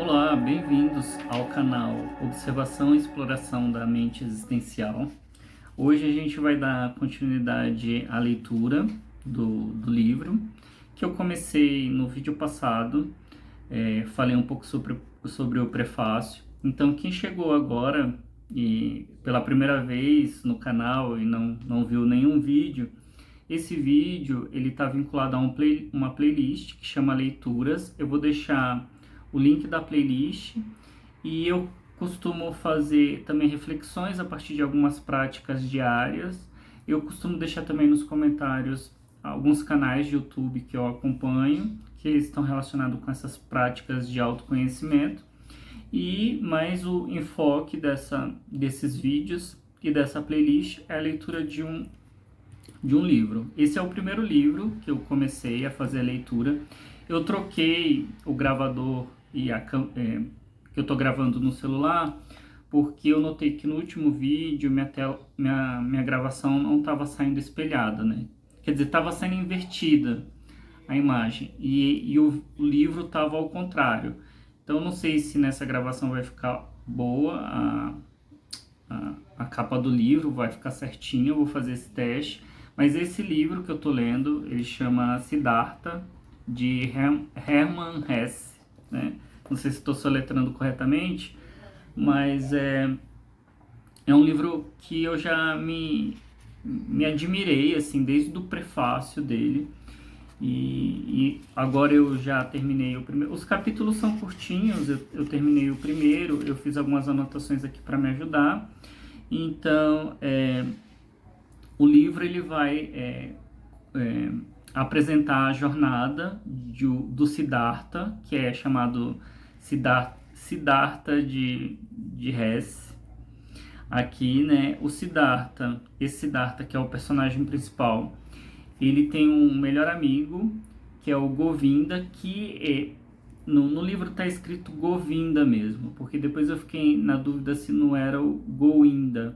Olá, bem-vindos ao canal Observação e Exploração da Mente Existencial. Hoje a gente vai dar continuidade à leitura do livro que eu comecei no vídeo passado. Falei um pouco sobre o prefácio. Então, quem chegou agora e pela primeira vez no canal e não viu nenhum vídeo, esse vídeo ele está vinculado a uma playlist que chama Leituras. Eu vou deixar o link da playlist e eu costumo fazer também reflexões a partir de algumas práticas diárias. Eu costumo deixar também nos comentários alguns canais de YouTube que eu acompanho, que estão relacionados com essas práticas de autoconhecimento. E mais o enfoque desses vídeos e dessa playlist é a leitura de um livro. Esse é o primeiro livro que eu comecei a fazer a leitura. Eu troquei o gravador que eu estou gravando no celular, porque eu notei que no último vídeo minha gravação não estava saindo espelhada, né? Quer dizer, estava saindo invertida a imagem e o livro estava ao contrário. Então, eu não sei se nessa gravação vai ficar boa a capa do livro, vai ficar certinha, eu vou fazer esse teste. Mas esse livro que eu estou lendo, ele chama Siddhartha, de Hermann Hesse, né? Não sei se estou soletrando corretamente, mas é um livro que eu já me admirei, assim, desde o prefácio dele. E agora eu já terminei o primeiro. Os capítulos são curtinhos, eu terminei o primeiro, eu fiz algumas anotações aqui para me ajudar. Então, o livro ele vai apresentar a jornada do Siddhartha, que é chamado Siddhartha de Hesse. Aqui, né, esse Siddhartha que é o personagem principal, ele tem um melhor amigo, que é o Govinda, que no livro está escrito Govinda mesmo, porque depois eu fiquei na dúvida se não era o Govinda,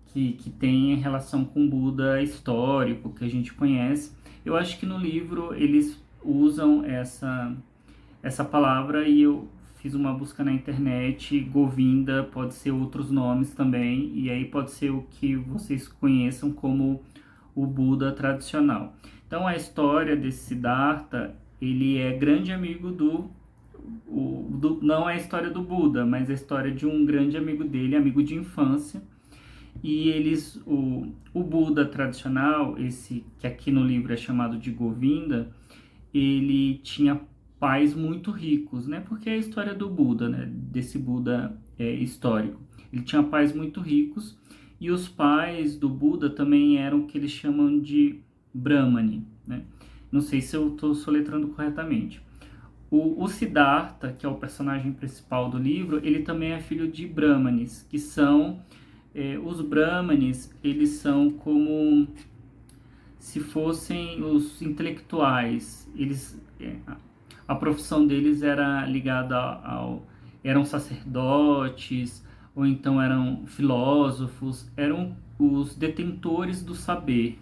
que tem relação com o Buda histórico, que a gente conhece. Eu acho que no livro eles usam essa palavra e eu fiz uma busca na internet. Govinda pode ser outros nomes também, e aí pode ser o que vocês conheçam como o Buda tradicional. Então a história desse Siddhartha, ele é grande amigo não é a história do Buda, mas a história de um grande amigo dele, amigo de infância. E o Buda tradicional, esse que aqui no livro é chamado de Govinda, ele tinha pais muito ricos, né? Porque é a história do Buda, né? Desse Buda histórico. Ele tinha pais muito ricos e os pais do Buda também eram o que eles chamam de Brahmani, né? Não sei se eu estou soletrando corretamente. O Siddhartha, que é o personagem principal do livro, ele também é filho de Brahmanes, que são... os Brahmanes, eles são como se fossem os intelectuais. A profissão deles era ligada eram sacerdotes, ou então eram filósofos, eram os detentores do saber.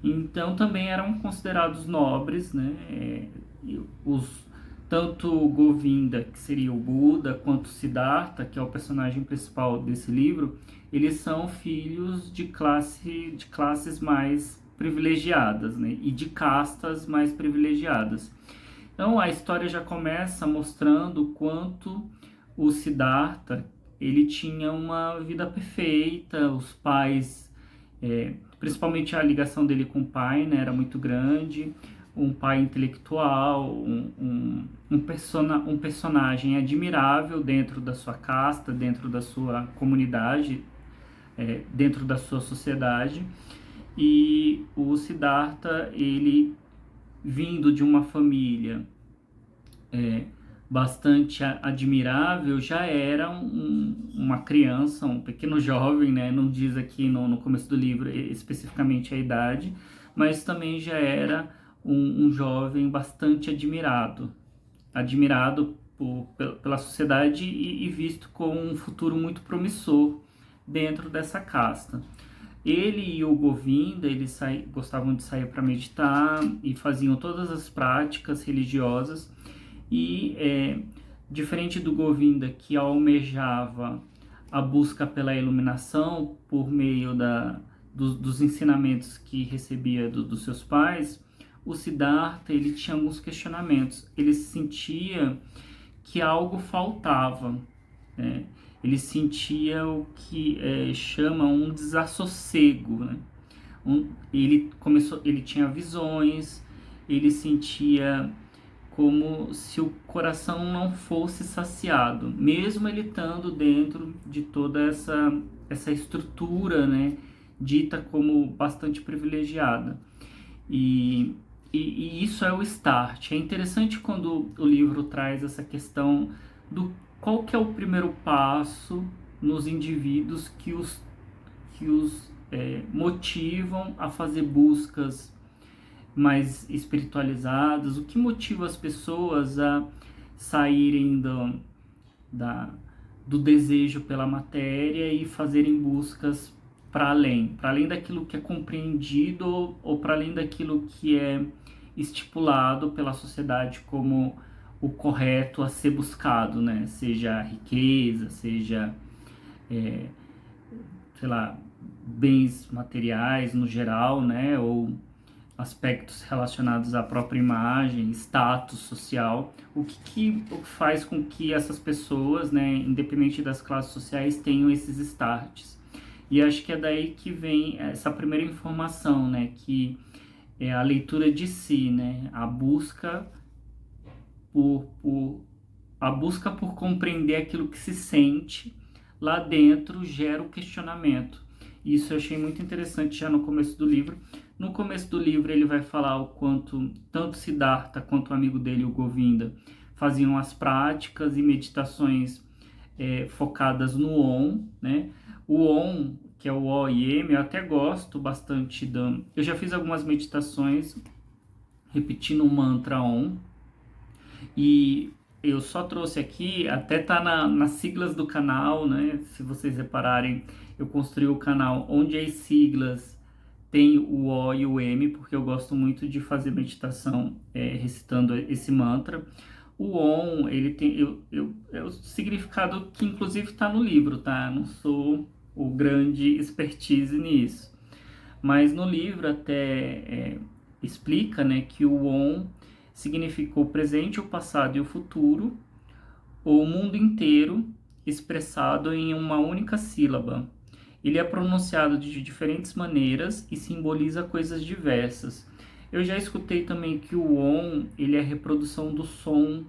Então também eram considerados nobres, né? Tanto Govinda, que seria o Buda, quanto Siddhartha, que é o personagem principal desse livro, eles são filhos de classes mais privilegiadas, né? E de castas mais privilegiadas. Então a história já começa mostrando o quanto o Siddhartha ele tinha uma vida perfeita, os pais, principalmente a ligação dele com o pai, né, era muito grande, um pai intelectual, um personagem admirável dentro da sua casta, dentro da sua comunidade, dentro da sua sociedade. E o Siddhartha, ele vindo de uma família bastante admirável, já era uma criança, um pequeno jovem, né? Não diz aqui no começo do livro especificamente a idade, mas também já era um jovem bastante admirado pela sociedade e visto com um futuro muito promissor dentro dessa casta. Ele e o Govinda, eles gostavam de sair para meditar e faziam todas as práticas religiosas. E Diferente do Govinda, que almejava a busca pela iluminação por meio dos ensinamentos que recebia dos seus pais, o Siddhartha ele tinha alguns questionamentos. Ele sentia que algo faltava, né? Ele sentia o que chama um desassossego, né? Ele tinha visões, ele sentia como se o coração não fosse saciado, mesmo ele estando dentro de toda essa estrutura, né, dita como bastante privilegiada. E isso é o start. É interessante quando o livro traz essa questão do qual que é o primeiro passo nos indivíduos que os motivam a fazer buscas mais espiritualizadas, o que motiva as pessoas a saírem do desejo pela matéria e fazerem buscas para além daquilo que é compreendido ou para além daquilo que é estipulado pela sociedade como o correto a ser buscado, né? Seja riqueza, seja, sei lá, bens materiais no geral, né? Ou aspectos relacionados à própria imagem, status social, o que faz com que essas pessoas, né, independente das classes sociais, tenham esses starts. E acho que é daí que vem essa primeira informação, né, que é a leitura de si, né, a busca por compreender aquilo que se sente lá dentro gera o questionamento. Isso eu achei muito interessante já no começo do livro. No começo do livro ele vai falar o quanto tanto Siddhartha quanto o amigo dele, o Govinda, faziam as práticas e meditações focadas no Om, né? O Om, que é o O e M, eu até gosto bastante eu já fiz algumas meditações repetindo o mantra Om, e eu só trouxe aqui, até tá nas siglas do canal, né? Se vocês repararem, eu construí o canal onde as siglas tem o O e o M, porque eu gosto muito de fazer meditação recitando esse mantra. O Om, ele tem é o significado que inclusive está no livro, tá? Não sou o grande expertise nisso. Mas no livro até explica, né, que o Om significa o presente, o passado e o futuro, ou o mundo inteiro expressado em uma única sílaba. Ele é pronunciado de diferentes maneiras e simboliza coisas diversas. Eu já escutei também que o Om, ele é a reprodução do som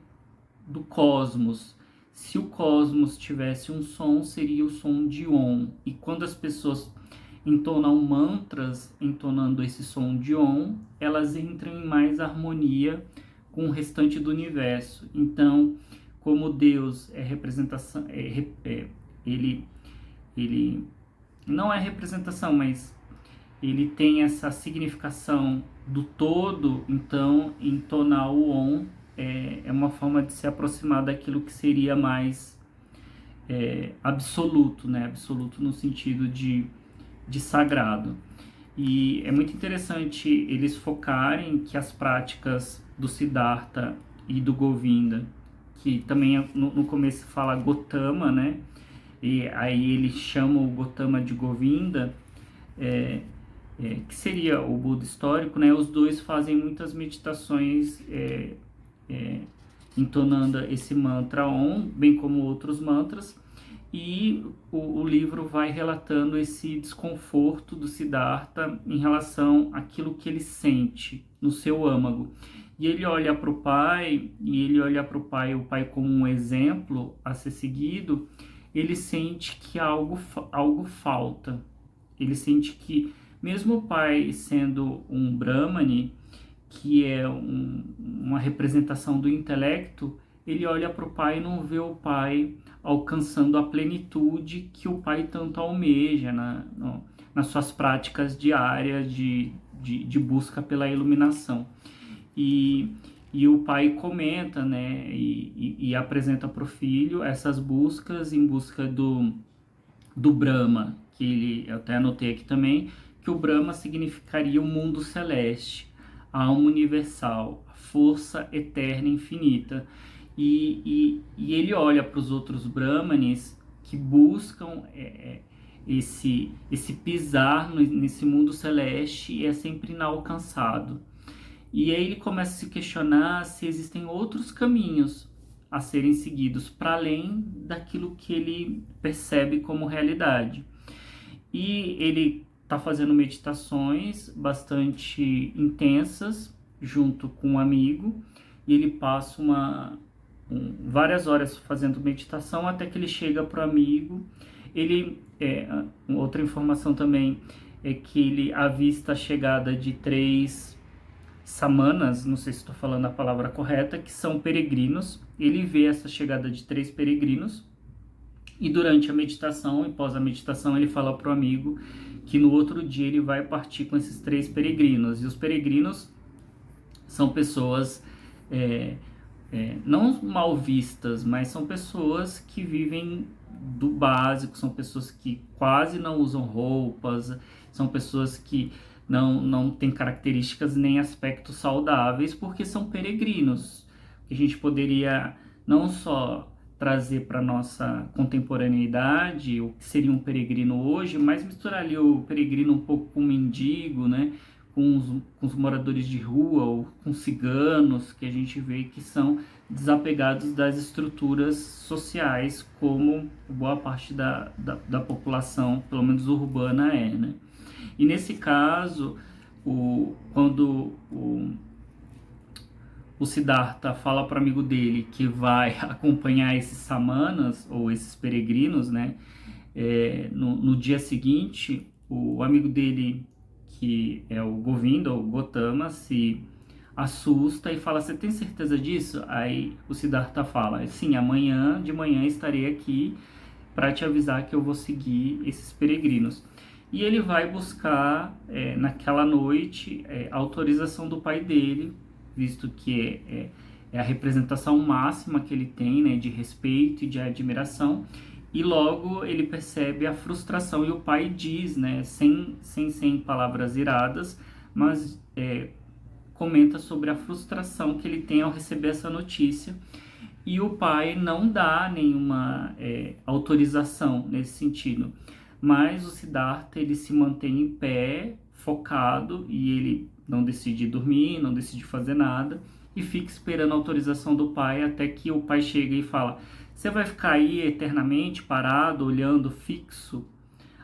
do cosmos. Se o cosmos tivesse um som, seria o som de Om. E quando as pessoas entonam mantras entonando esse som de Om, elas entram em mais harmonia com o restante do universo. Então, como Deus é representação, ele não é representação, mas ele tem essa significação do todo, então entonar o Om é uma forma de se aproximar daquilo que seria mais absoluto, né? Absoluto no sentido de sagrado. E é muito interessante eles focarem que as práticas do Siddhartha e do Govinda, que também no começo fala Gotama, né? E aí ele chama o Gotama de Govinda, que seria o Buda histórico, né? Os dois fazem muitas meditações entonando esse mantra Om, bem como outros mantras, e o livro vai relatando esse desconforto do Siddhartha em relação àquilo que ele sente no seu âmago. E ele olha para o pai, o pai como um exemplo a ser seguido. Ele sente que algo falta. Ele sente que, mesmo o pai sendo um Brahmane, que é uma representação do intelecto, ele olha para o pai e não vê o pai alcançando a plenitude que o pai tanto almeja nas suas práticas diárias de busca pela iluminação. E o pai comenta, né, e apresenta para o filho essas buscas em busca do Brahma, que eu até anotei aqui também, que o Brahma significaria o mundo celeste, a alma universal, a força eterna infinita. e ele olha para os outros brahmanes que buscam esse pisar nesse mundo celeste e é sempre inalcançado. E aí ele começa a se questionar se existem outros caminhos a serem seguidos para além daquilo que ele percebe como realidade. E ele está fazendo meditações bastante intensas junto com um amigo, e ele passa várias horas fazendo meditação até que ele chega para o amigo. Outra informação também é que ele avista a chegada de 3 samanas, não sei se estou falando a palavra correta, que são peregrinos. Ele vê essa chegada de 3 peregrinos e durante a meditação e pós a meditação ele fala para o amigo que no outro dia ele vai partir com esses 3 peregrinos. E os peregrinos são pessoas não mal vistas, mas são pessoas que vivem do básico, são pessoas que quase não usam roupas, são pessoas que não têm características nem aspectos saudáveis, porque são peregrinos. A gente poderia não só trazer para nossa contemporaneidade o que seria um peregrino hoje, mas misturar ali o peregrino um pouco com o mendigo, né? Com os moradores de rua ou com ciganos, que a gente vê que são desapegados das estruturas sociais, como boa parte da população, pelo menos urbana, né? E nesse caso, quando o Siddhartha fala para o amigo dele que vai acompanhar esses samanas, ou esses peregrinos, né? No dia seguinte, o amigo dele, que é o Govinda, ou Gotama, se assusta e fala: você tem certeza disso? Aí o Siddhartha fala: sim, amanhã de manhã estarei aqui para te avisar que eu vou seguir esses peregrinos. E ele vai buscar, naquela noite, a autorização do pai dele, visto que é a representação máxima que ele tem, né, de respeito e de admiração. E logo ele percebe a frustração, e o pai diz, né, sem palavras iradas, mas comenta sobre a frustração que ele tem ao receber essa notícia. E o pai não dá nenhuma autorização nesse sentido. Mas o Siddhartha, ele se mantém em pé, focado, e ele não decide dormir, não decide fazer nada, e fica esperando a autorização do pai, até que o pai chega e fala: você vai ficar aí eternamente parado, olhando fixo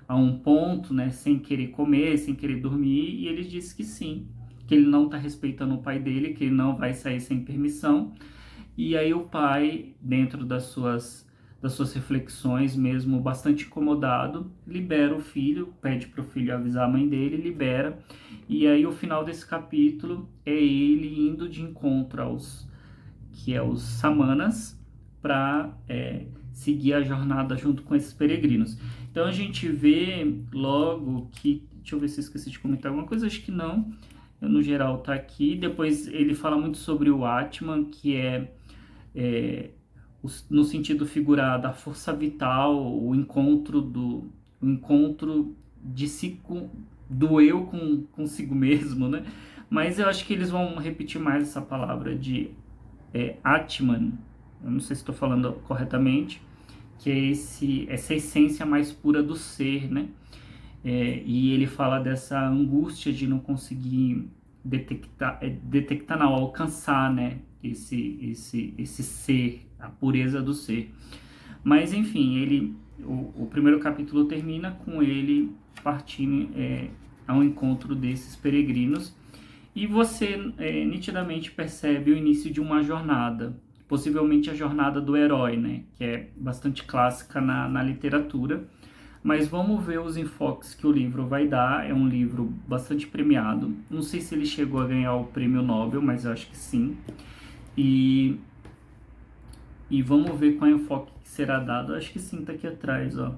a um ponto, né, sem querer comer, sem querer dormir? E ele diz que sim, que ele não está respeitando o pai dele, que ele não vai sair sem permissão. E aí o pai, dentro das suas reflexões, mesmo bastante incomodado, libera o filho, pede para o filho avisar a mãe dele, libera. E aí o final desse capítulo é ele indo de encontro aos samanas, para seguir a jornada junto com esses peregrinos. Então a gente vê logo que, deixa eu ver se eu esqueci de comentar alguma coisa, acho que não, no geral tá aqui. Depois ele fala muito sobre o Atman, que no sentido figurado, a força vital, o encontro de si do eu consigo mesmo, né? Mas eu acho que eles vão repetir mais essa palavra de Atman, eu não sei se estou falando corretamente, que é essa essência mais pura do ser, né? E ele fala dessa angústia de não conseguir detectar não, alcançar, né? Esse ser, a pureza do ser. Mas enfim, o primeiro capítulo termina com ele partindo ao encontro desses peregrinos, e você nitidamente percebe o início de uma jornada, possivelmente a jornada do herói, né, que é bastante clássica na literatura. Mas vamos ver os enfoques que o livro vai dar. É um livro bastante premiado, não sei se ele chegou a ganhar o prêmio Nobel, mas eu acho que sim. E vamos ver qual é o enfoque que será dado. Acho que sim, tá aqui atrás, ó.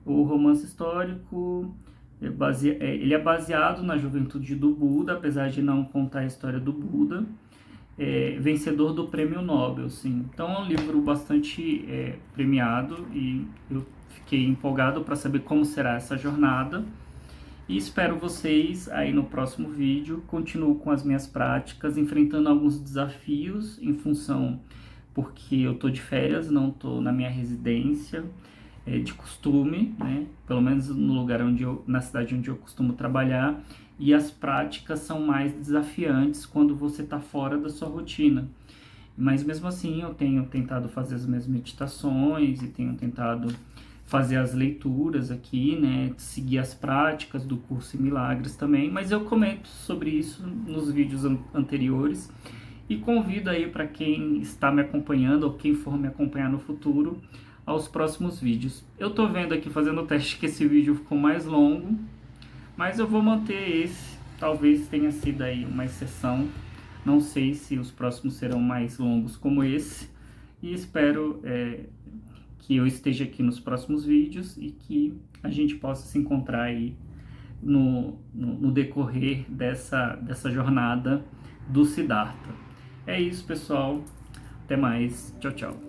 O romance histórico ele é baseado na juventude do Buda, apesar de não contar a história do Buda. Vencedor do prêmio Nobel, sim. Então é um livro bastante premiado, e eu fiquei empolgado para saber como será essa jornada. E espero vocês aí no próximo vídeo. Continuo com as minhas práticas, enfrentando alguns desafios em função porque eu tô de férias, não tô na minha residência de costume, né? Pelo menos no lugar na cidade onde eu costumo trabalhar, e as práticas são mais desafiantes quando você está fora da sua rotina. Mas mesmo assim eu tenho tentado fazer as minhas meditações e tenho tentado fazer as leituras aqui, né? Seguir as práticas do curso em Milagres também, mas eu comento sobre isso nos vídeos anteriores e convido aí para quem está me acompanhando ou quem for me acompanhar no futuro aos próximos vídeos. Eu tô vendo aqui fazendo o teste que esse vídeo ficou mais longo, mas eu vou manter esse, talvez tenha sido aí uma exceção. Não sei se os próximos serão mais longos como esse, e espero que eu esteja aqui nos próximos vídeos e que a gente possa se encontrar aí no decorrer dessa jornada do Siddhartha. É isso, pessoal. Até mais. Tchau, tchau.